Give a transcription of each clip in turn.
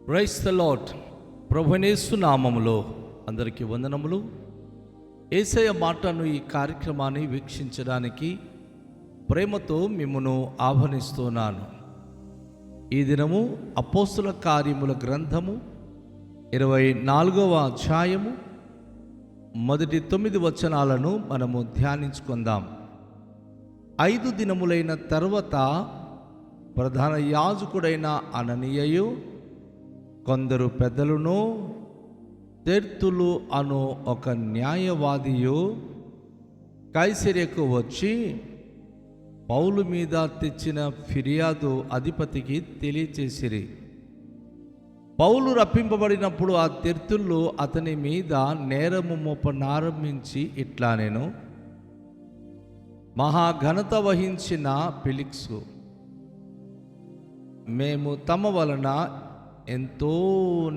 Praise the lord. ప్రభునేసు నామములో అందరికీ వందనములు. యేసయ్య మాటను ఈ కార్యక్రమాన్ని వీక్షించడానికి ప్రేమతో మిమ్మును ఆహ్వానిస్తున్నాను. ఈ దినము అపోస్తుల కార్యముల గ్రంథము 24వ అధ్యాయము మొదటి 9 వచనాలను మనము ధ్యానించుకుందాం. 5 దినములైన తర్వాత ప్రధాన యాజకుడైన అననీయయు కొందరు పెద్దలను తెర్తులు అను ఒక న్యాయవాదియు కైసరియకు వచ్చి పౌలు మీద తెచ్చిన ఫిర్యాదు అధిపతికి తెలియచేసిరి. పౌలు రప్పింపబడినప్పుడు ఆ తెర్తుళ్ళు అతని మీద నేరము మోపనారంభించి ఇట్లా నేను మహాఘనత వహించిన ఫెలిక్సు, మేము తమ వలన ఎంతో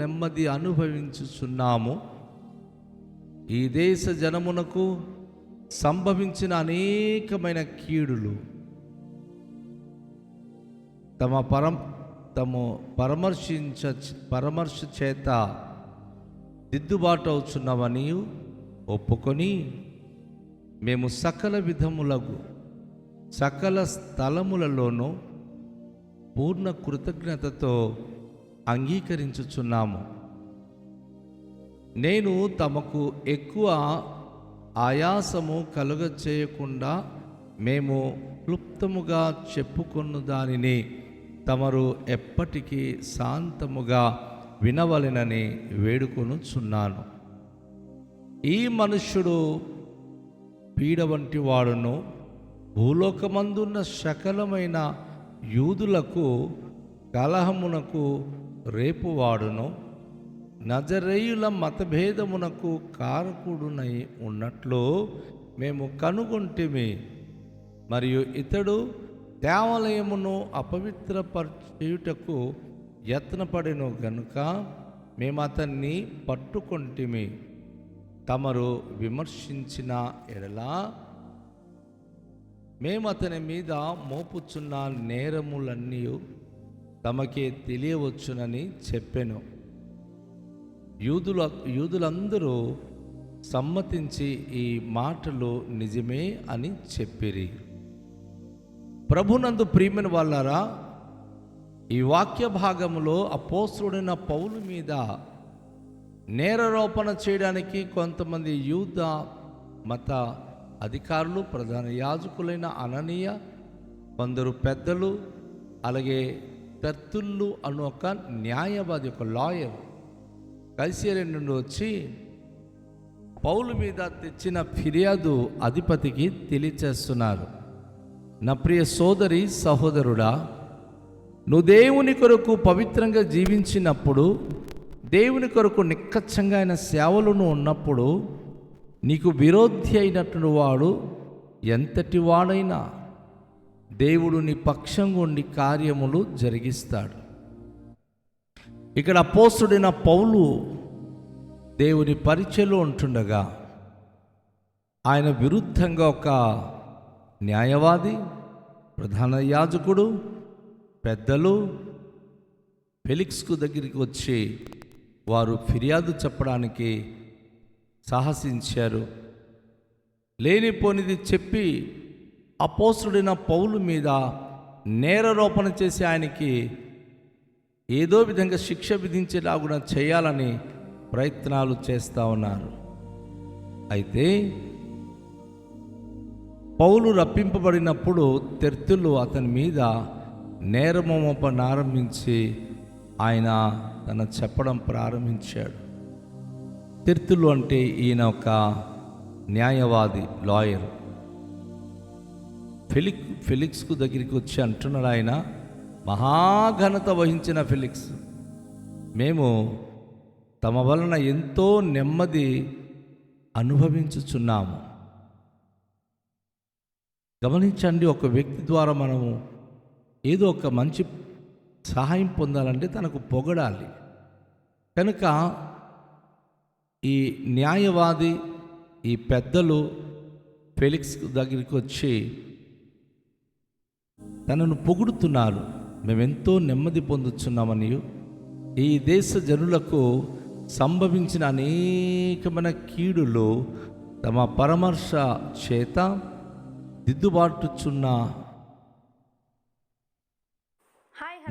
నెమ్మది అనుభవించుచున్నాము. ఈ దేశ జనమునకు సంభవించిన అనేకమైన కీడులు తమ పరామర్శ చేత దిద్దుబాటు అవుచున్నామని ఒప్పుకొని మేము సకల స్థలములలోనూ పూర్ణ కృతజ్ఞతతో అంగీకరించుచున్నాము. నేను తమకు ఎక్కువ ఆయాసము కలుగ చేయకుండా మేము క్లుప్తముగా చెప్పుకున్న దానిని తమరు ఎప్పటికీ శాంతముగా వినవలెనని వేడుకొనుచున్నాను. ఈ మనుష్యుడు పీడ వంటి వాడును, భూలోకమందున్న సకలమైన యూదులకు కలహమునకు రేపువాడును, నజరేయుల మతభేదమునకు కారకుడునై ఉన్నట్లు మేము కనుగొంటిమి. మరియు ఇతడు దేవాలయమును అపవిత్రపరచుటకు యత్నపడెను గనుక మేము అతన్ని పట్టుకొంటిమి. తమరు విమర్శించిన ఎడలా మేము అతని మీద మోపుచున్న నేరములన్నీ తమకే తెలియవచ్చునని చెప్పెను. యూదులందరూ సమ్మతించి ఈ మాటలు నిజమే అని చెప్పిరి. ప్రభునందు ప్రియమైన వాళ్ళారా, ఈ వాక్య భాగములో అపోస్తలుడైన పౌలు మీద నేరారోపణ చేయడానికి కొంతమంది యూద మత అధికారులు, ప్రధాన యాజకులైన అననీయ, కొందరు పెద్దలు, అలాగే తెర్తుళ్ళు అను ఒక న్యాయవాది, ఒక లాయర్ కైసరియా నుండి వచ్చి పౌలు మీద తెచ్చిన ఫిర్యాదు అధిపతికి తెలియచేస్తున్నారు. నా ప్రియ సోదరి సహోదరుడా, నువ్వు దేవుని కొరకు పవిత్రంగా జీవించినప్పుడు, దేవుని కొరకు నిక్కచ్చంగా అయిన సేవలను ఉన్నప్పుడు, నీకు విరోధి అయినటువంటి వాడు ఎంతటి వాడైనా దేవుడు నీ పక్షంగా ఉండి కార్యములు జరిగిస్తాడు. ఇక్కడ అపోస్తలుడైన పౌలు దేవుని పరిచయలో ఉంటుండగా ఆయన విరుద్ధంగా ఒక న్యాయవాది, ప్రధాన యాజకుడు, పెద్దలు ఫెలిక్స్కు దగ్గరికి వచ్చి వారు ఫిర్యాదు చెప్పడానికి సాహసించారు. లేనిపోనిది చెప్పి అపోస్తలుడైన పౌలు మీద నేరారోపణ చేసి ఆయనకి ఏదో విధంగా శిక్ష విధించేలాగున చేయాలని ప్రయత్నాలు చేస్తూ ఉన్నారు. అయితే పౌలు రప్పింపబడినప్పుడు తెర్తులు అతని మీద నేరము మోపనారంభించి ఆయన చెప్పడం ప్రారంభించాడు. తెర్తులు అంటే ఈయన ఒక న్యాయవాది, లాయర్. ఫెలిక్స్కు దగ్గరికి వచ్చి అంటున్నాడు ఆయన, మహాఘనత వహించిన ఫెలిక్స్, మేము తమ వలన ఎంతో నెమ్మది అనుభవించుచున్నాము. గమనించండి, ఒక వ్యక్తి ద్వారా మనము ఏదో ఒక మంచి సహాయం పొందాలంటే తనకు పొగడాలి. కనుక ఈ న్యాయవాది, ఈ పెద్దలు ఫెలిక్స్ దగ్గరికి వచ్చి తనను పొగుడుతున్నారు. మేమెంతో నెమ్మది పొందుతున్నామని ఈ దేశ జనులకు సంభవించిన అనేకమైన కీడులు తమ పరామర్శ చేత దిద్దుబాటుచున్న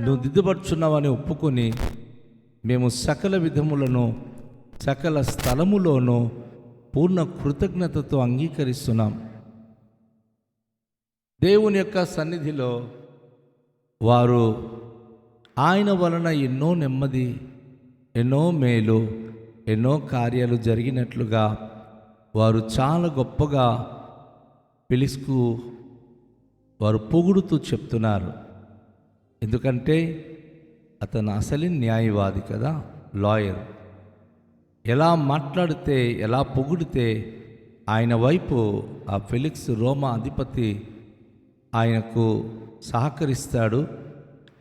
నువ్వు దిద్దుపరుచున్నావని ఒప్పుకొని మేము సకల విధములను సకల స్థలములోనూ పూర్ణ కృతజ్ఞతతో అంగీకరిస్తున్నాం. దేవుని యొక్క సన్నిధిలో వారు ఆయన వలన ఎన్నో నెమ్మది, ఎన్నో మేలు, ఎన్నో కార్యాలు జరిగినట్లుగా వారు చాలా గొప్పగా ఫెలిక్స్కు వారు పొగుడుతూ చెప్తున్నారు. ఎందుకంటే అతను అసలు న్యాయవాది కదా, లాయర్. ఎలా మాట్లాడితే, ఎలా పొగిడితే ఆయన వైపు ఆ ఫెలిక్స్ రోమా అధిపతి ఆయనకు సహకరిస్తాడు,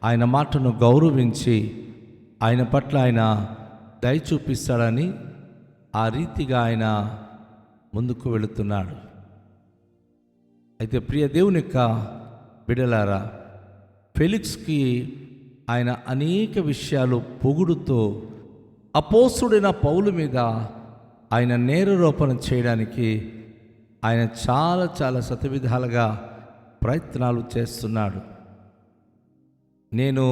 ఆయన మాటను గౌరవించి ఆయన పట్ల ఆయన దయ చూపిస్తాడని ఆ రీతిగా ఆయన ముందుకు వెళుతున్నాడు. అయితే ప్రియ దేవుని యొక్క బిడ్డలారా, ఫెలిక్స్కి ఆయన అనేక విషయాలు పొగుడుతూ అపోస్తుడైన పౌలు మీద ఆయన నేరారోపణ చేయడానికి ఆయన చాలా చాలా శతవిధాలుగా ప్రయత్నాలు చేస్తున్నాడు. నేను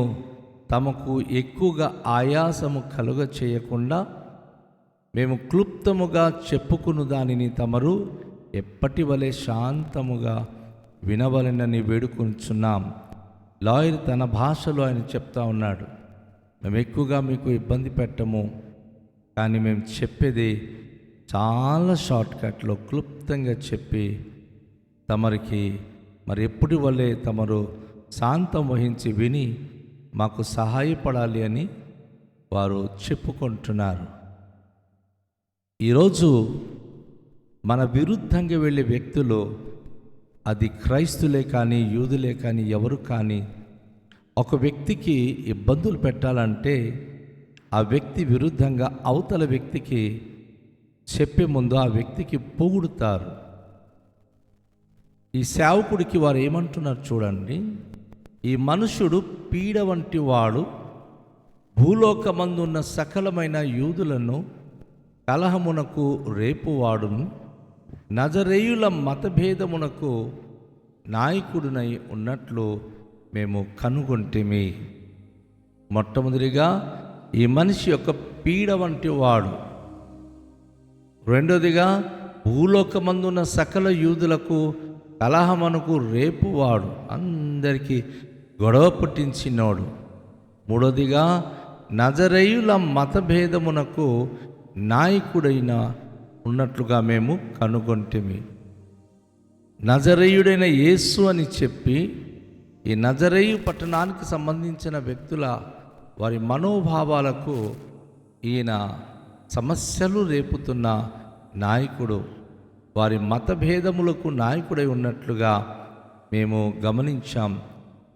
తమకు ఎక్కువగా ఆయాసము కలుగ చేయకుండా మేము క్లుప్తముగా చెప్పుకున్న దానిని తమరు ఎప్పటి వలె శాంతముగా వినవలెనని వేడుకొంచున్నాం. లాయర్ తన భాషలో ఆయన చెప్తా ఉన్నాడు, మేము ఎక్కువగా మీకు ఇబ్బంది పెట్టము, కానీ మేము చెప్పేది చాలా షార్ట్కట్లో క్లుప్తంగా చెప్పి తమరికి మరి ఎప్పటి వల్లే తమరు శాంతం వహించి విని మాకు సహాయపడాలి అని వారు చెప్పుకుంటున్నారు. ఈరోజు మన విరుద్ధంగా వెళ్ళే వ్యక్తులు, అది క్రైస్తులే కానీ యూదులే కానీ ఎవరు కానీ, ఒక వ్యక్తికి ఇబ్బందులు పెట్టాలంటే ఆ వ్యక్తి విరుద్ధంగా అవతల వ్యక్తికి చెప్పే ముందు ఆ వ్యక్తికి పొగుడుతారు. ఈ సేవకుడికి వారు ఏమంటున్నారు చూడండి, ఈ మనుషుడు పీడ వంటి వాడు, భూలోకమందున్న సకలమైన యూదులను కలహమునకు రేపువాడును, నజరేయుల మతభేదమునకు నాయకుడినై ఉన్నట్లు మేము కనుగొంటిమి. మొట్టమొదటిగా ఈ మనిషి యొక్క పీడ వంటి వాడు, రెండోదిగా భూలోకమందున్న సకల యూదులకు కలహమునకు రేపువాడు, అందరికీ గొడవ పుట్టించినోడు, మూడోదిగా నజరేయుల మతభేదమునకు నాయకుడైన ఉన్నట్లుగా మేము కనుగొంటిమి. నజరేయుడైన యేసు అని చెప్పి ఈ నజరేయు పట్టణానికి సంబంధించిన వ్యక్తుల వారి మనోభావాలకు ఈయన సమస్యలు రేపుతున్న నాయకుడు, వారి మతభేదములకు నాయకుడై ఉన్నట్లుగా మేము గమనించాం.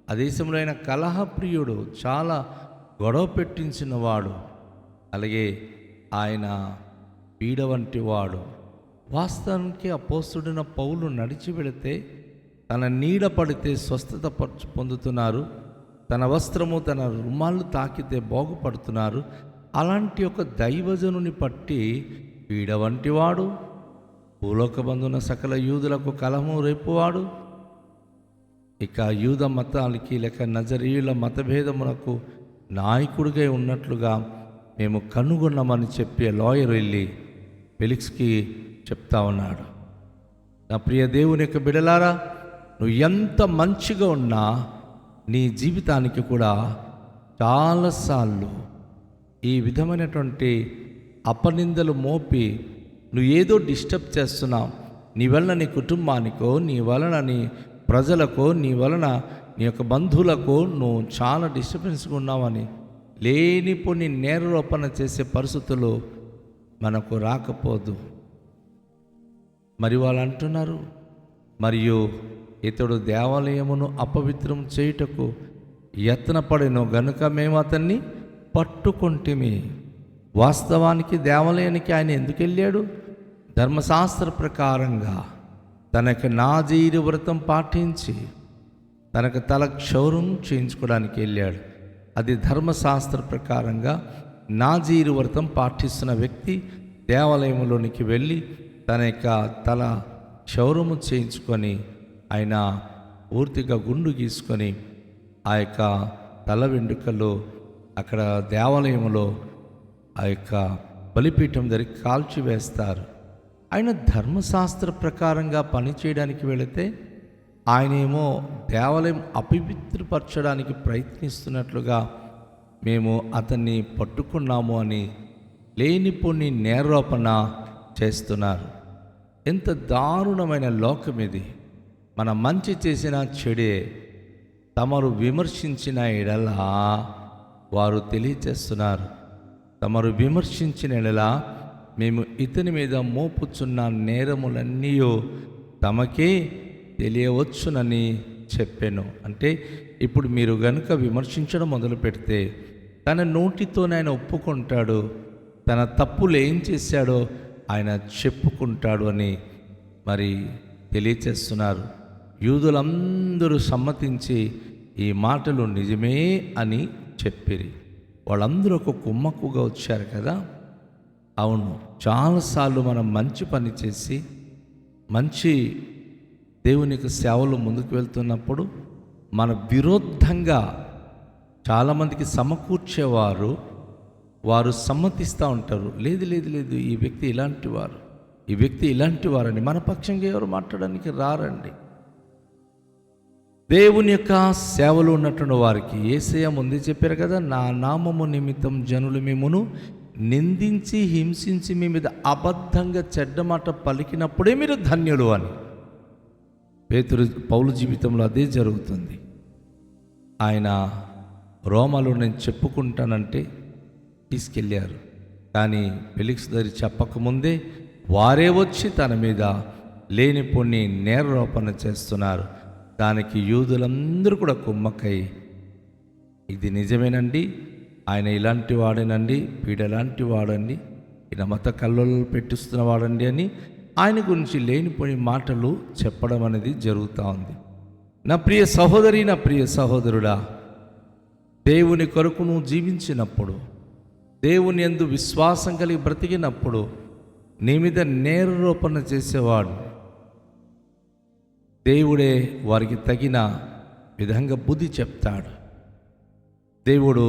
ఆ దేశంలో అయిన కలహప్రియుడు, చాలా గొడవ పెట్టించిన వాడు, అలాగే ఆయన పీడ వంటి వాడు. వాస్తవానికి అపోస్తుడైన పౌలు నడిచి వెళితే తన నీడ పడితే స్వస్థత పొందుతున్నారు, తన వస్త్రము తన రుమాళ్ళు తాకితే బాగుపడుతున్నారు. అలాంటి ఒక దైవజనుని పట్టి పీడ వంటి వాడు, భూలోకమందున సకల యూదులకు కలహము రేపువాడు, ఇక యూద మతాలకి లేక నజరీయుల మతభేదమునకు నాయకుడిగా ఉన్నట్లుగా మేము కనుగొన్నామని చెప్పి లాయర్ వెళ్ళి ఫెలిక్స్కి చెప్తా ఉన్నాడు. నా ప్రియ దేవుని యొక్క బిడలారా, నువ్వు ఎంత మంచిగా ఉన్నా నీ జీవితానికి కూడా చాలాసార్లు ఈ విధమైనటువంటి అపనిందలు మోపి నువ్వు ఏదో డిస్టర్బ్ చేస్తున్నావు. నీ వలన నీ కుటుంబానికో, నీ వలన నీ ప్రజలకో, నీ వలన నీ యొక్క బంధువులకో నువ్వు చాలా డిస్టర్బెన్స్గా ఉన్నావని లేనిపోని నేరారోపణ చేసే పరిస్థితులు మనకు రాకపోదు. మరి వాళ్ళు అంటున్నారు, మరియు ఇతడు దేవాలయమును అపవిత్రం చేయుటకు యత్నపడెను గనుక మేము అతన్ని పట్టుకొంటిమి. వాస్తవానికి దేవాలయానికి ఆయన ఎందుకు వెళ్ళాడు? ధర్మశాస్త్ర ప్రకారంగా తనకు నాజీరు వ్రతం పాటించి తనకు తల క్షౌరం చేయించుకోవడానికి వెళ్ళాడు. అది ధర్మశాస్త్ర ప్రకారంగా నాజీరు వ్రతం పాటిస్తున్న వ్యక్తి దేవాలయంలోనికి వెళ్ళి తన యొక్క తల క్షౌరము చేయించుకొని ఆయన పూర్తిగా గుండు గీసుకొని ఆ యొక్క తల వెంట్రుకలు అక్కడ దేవాలయంలో ఆ యొక్క బలిపీఠం దగ్గర కాల్చివేస్తారు. ఆయన ధర్మశాస్త్ర ప్రకారంగా పని చేయడానికి వెళితే ఆయనేమో దేవాలయం అపవిత్రపరచడానికి ప్రయత్నిస్తున్నట్లుగా మేము అతన్ని పట్టుకున్నాము అని లేనిపోని నేరారోపణ చేస్తున్నారు. ఎంత దారుణమైన లోకం ఇది! మన మంచి చేసిన చెడే తమరు విమర్శించిన ఎడల వారు తెలియచేస్తున్నారు. తమరు విమర్శించిన ఎడల మేము ఇతని మీద మోపుచున్న నేరములన్నీ తమకే తెలియవచ్చునని చెప్పాను. అంటే ఇప్పుడు మీరు గనుక విమర్శించడం మొదలు పెడితే తన నోటితోనే ఆయన ఒప్పుకుంటాడు, తన తప్పులు ఏం చేశాడో ఆయన చెప్పుకుంటాడు అని మరి తెలియచేస్తున్నారు. యూదులందరూ సమ్మతించి ఈ మాటలు నిజమే అని చెప్పిరి. వాళ్ళందరూ ఒక కుమ్మక్కుగా వచ్చారు కదా. అవును, చాలాసార్లు మనం మంచి పని చేసి మంచి దేవునికి సేవలు ముందుకు వెళ్తున్నప్పుడు మన విరుద్ధంగా చాలామందికి సమకూర్చేవారు వారు సమ్మతిస్తూ ఉంటారు. లేదు లేదు లేదు ఈ వ్యక్తి ఇలాంటి వారు, ఈ వ్యక్తి ఇలాంటి వారని మన పక్షంగా ఎవరు మాట్లాడడానికి రారండి. దేవుని యొక్క సేవలు ఉన్నటువంటి వారికి యేసయ్య ముందే చెప్పారు కదా, నా నామము నిమిత్తం జనులు మిమ్మును నిందించి హింసించి మీ మీద అబద్ధంగా చెడ్డ మాట పలికినప్పుడే మీరు ధన్యులు అని. పౌలు జీవితంలో అదే జరుగుతుంది. ఆయన రోమాలో నేను చెప్పుకుంటానంటే తీసుకెళ్ళారు, కానీ ఫెలిక్స్ దగ్గర చెప్పకముందే వారే వచ్చి తన మీద లేనిపోని నేరారోపణ చేస్తున్నారు. దానికి యూదులందరూ కూడా కుమ్మక్కై ఇది నిజమేనండి, ఆయన ఇలాంటి వాడేనండి, వీడలాంటి వాడండి, ఈయన మత కల్లోలు పెట్టిస్తున్న వాడండి అని ఆయన గురించి లేనిపోని మాటలు చెప్పడం అనేది జరుగుతూ ఉంది. నా ప్రియ సహోదరి, నా ప్రియ సహోదరుడా, దేవుని కొరకు నువ్వు జీవించినప్పుడు, దేవుని యందు విశ్వాసం కలిగి బ్రతికినప్పుడు నీ మీద నేరారోపణ చేసేవాడు దేవుడే వారికి తగిన విధంగా బుద్ధి చెప్తాడు. దేవుడు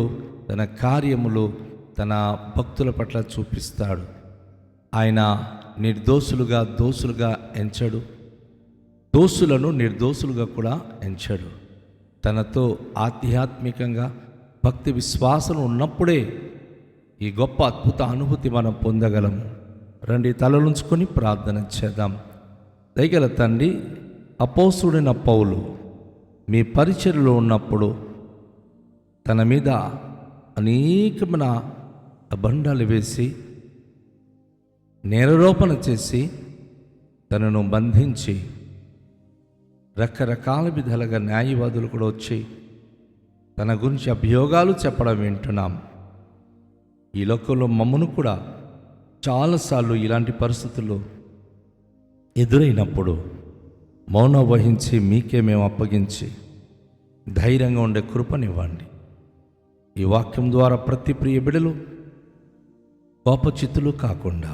తన కార్యములు తన భక్తుల పట్ల చూపిస్తాడు. ఆయన నిర్దోషులుగా దోషులుగా ఎంచడు, దోషులను నిర్దోషులుగా కూడా ఎంచడు. తనతో ఆధ్యాత్మికంగా భక్తి విశ్వాసం ఉన్నప్పుడే ఈ గొప్ప అద్భుత అనుభూతి మనం పొందగలము. రండి, తలలుంచుకొని ప్రార్థన చేద్దాం. దయగల తండ్రి, అపోస్తుడైన పౌలు మీ పరిచర్యలో ఉన్నప్పుడు తన మీద అనేకమైన అబండాలు వేసి నేరారోపణ చేసి తనను బంధించి రకరకాల విధాలుగా న్యాయవాదులు కూడా వచ్చి తన గురించి అభియోగాలు చెప్పడం వింటున్నాం. ఈ లోకంలో మమ్మను కూడా చాలాసార్లు ఇలాంటి పరిస్థితులు ఎదురైనప్పుడు మౌనం వహించి మీకే మేము అప్పగించి ధైర్యంగా ఉండే కృపనివ్వండి. ఈ వాక్యం ద్వారా ప్రతి ప్రియ బిడలు కోపచిత్తులు కాకుండా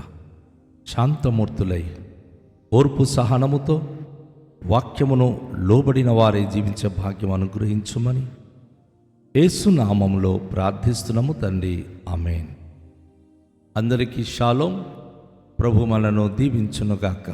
శాంతమూర్తులై ఓర్పు సహనముతో వాక్యమును లోబడిన వారే జీవించే భాగ్యం అనుగ్రహించుమని యేసు నామములో ప్రార్థిస్తున్నాము తండ్రి, ఆమేన్. అందరికీ షాలోం. ప్రభు మనను దీవించునుగాక.